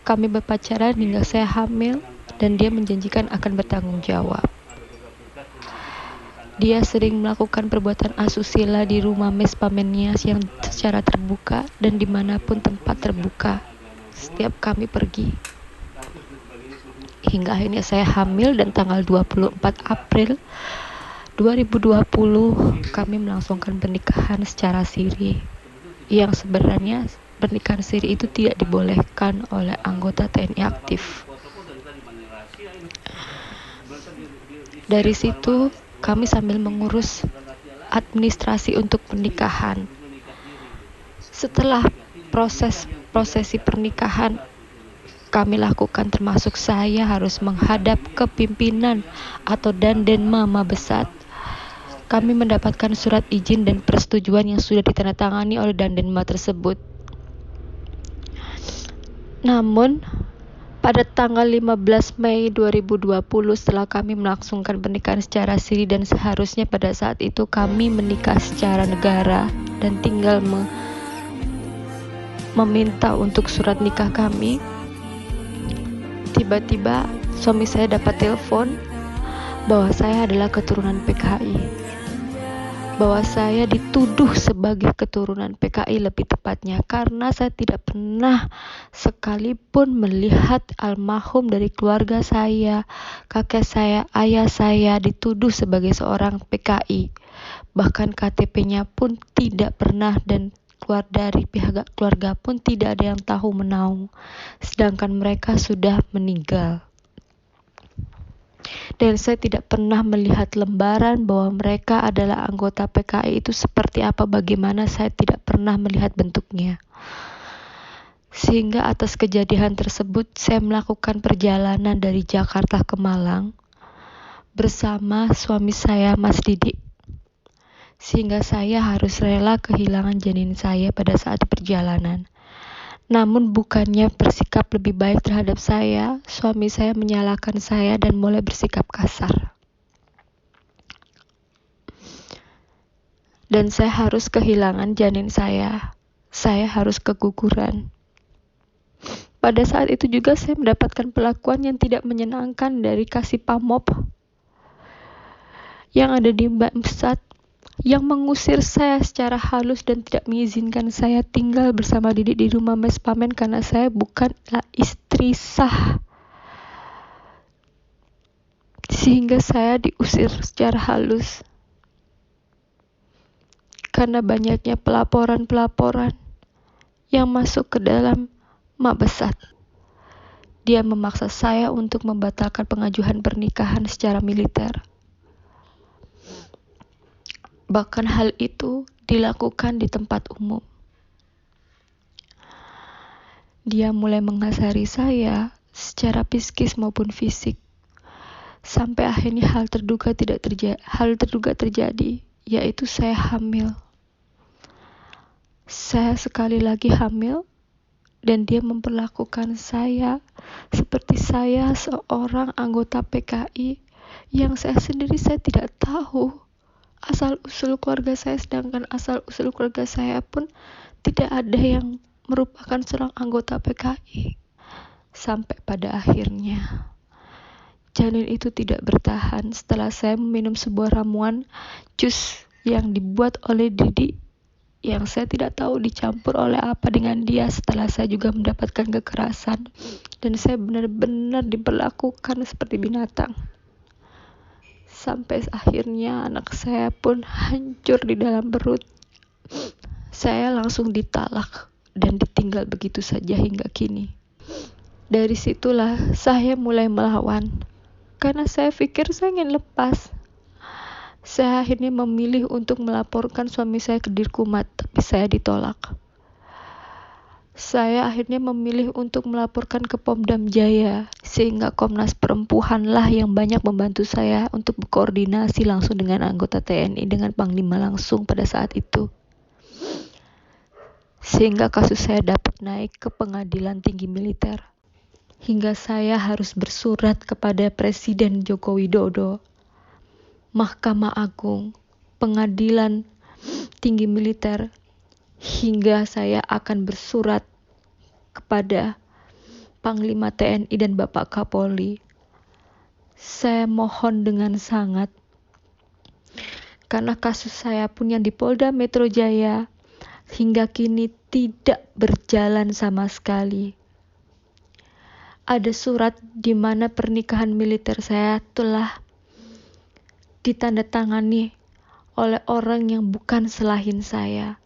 Kami berpacaran hingga saya hamil dan dia menjanjikan akan bertanggung jawab. Dia sering melakukan perbuatan asusila di rumah mes pamennya yang secara terbuka dan dimanapun tempat terbuka setiap kami pergi. Hingga akhirnya saya hamil dan tanggal 24 April 2020 kami melangsungkan pernikahan secara siri, yang sebenarnya pernikahan siri itu tidak dibolehkan oleh anggota TNI aktif. Dari situ kami sambil mengurus administrasi untuk pernikahan. Setelah prosesi pernikahan kami lakukan, termasuk saya harus menghadap ke pimpinan atau Dandenma Mabesat. Kami mendapatkan surat izin dan persetujuan yang sudah ditandatangani oleh Dandenma tersebut. Namun, pada tanggal 15 Mei 2020 setelah kami melangsungkan pernikahan secara siri dan seharusnya pada saat itu kami menikah secara negara dan tinggal meminta untuk surat nikah kami, tiba-tiba suami saya dapat telepon bahwa saya adalah keturunan PKI. Bahwa saya dituduh sebagai keturunan PKI lebih tepatnya, karena saya tidak pernah sekalipun melihat almarhum dari keluarga saya, kakek saya, ayah saya dituduh sebagai seorang PKI. Bahkan KTP-nya pun tidak pernah, dan keluar dari pihak keluarga pun tidak ada yang tahu menahu, sedangkan mereka sudah meninggal. Dan saya tidak pernah melihat lembaran bahwa mereka adalah anggota PKI itu seperti apa, bagaimana, saya tidak pernah melihat bentuknya. Sehingga atas kejadian tersebut saya melakukan perjalanan dari Jakarta ke Malang bersama suami saya, Mas Didik. Sehingga saya harus rela kehilangan janin saya pada saat perjalanan. Namun bukannya bersikap lebih baik terhadap saya, suami saya menyalahkan saya dan mulai bersikap kasar. Dan saya harus kehilangan janin saya harus keguguran. Pada saat itu juga saya mendapatkan perlakuan yang tidak menyenangkan dari Kasih Pamop yang ada di Bamsat, yang mengusir saya secara halus dan tidak mengizinkan saya tinggal bersama Didik di rumah mes pamen karena saya bukanlah istri sah. Sehingga saya diusir secara halus karena banyaknya pelaporan yang masuk ke dalam Mabesat. Dia memaksa saya untuk membatalkan pengajuan pernikahan secara militer. Bahkan hal itu dilakukan di tempat umum. Dia mulai mengasari saya secara psikis maupun fisik. Sampai akhirnya hal terduga terjadi, yaitu saya hamil. Saya sekali lagi hamil dan dia memperlakukan saya seperti saya seorang anggota PKI yang saya sendiri saya tidak tahu asal-usul keluarga saya, sedangkan asal-usul keluarga saya pun tidak ada yang merupakan seorang anggota PKI. Sampai pada akhirnya janin itu tidak bertahan setelah saya meminum sebuah ramuan jus yang dibuat oleh Didi, yang saya tidak tahu dicampur oleh apa dengan dia. Setelah saya juga mendapatkan kekerasan dan saya benar-benar diperlakukan seperti binatang. Sampai akhirnya anak saya pun hancur di dalam perut. Saya langsung ditalak dan ditinggal begitu saja hingga kini. Dari situlah saya mulai melawan, karena saya pikir saya ingin lepas. Saya akhirnya memilih untuk melaporkan suami saya ke Dirkumat, tapi saya ditolak. Saya akhirnya memilih untuk melaporkan ke Pomdam Jaya, sehingga Komnas Perempuan lah yang banyak membantu saya untuk berkoordinasi langsung dengan anggota TNI, dengan Panglima langsung pada saat itu. Sehingga kasus saya dapat naik ke Pengadilan Tinggi Militer. Hingga saya harus bersurat kepada Presiden Joko Widodo, Mahkamah Agung, Pengadilan Tinggi Militer, hingga saya akan bersurat kepada Panglima TNI dan Bapak Kapolri. Saya mohon dengan sangat, karena kasus saya pun yang di Polda Metro Jaya hingga kini tidak berjalan sama sekali. Ada surat di mana pernikahan militer saya telah ditandatangani oleh orang yang bukan selain saya.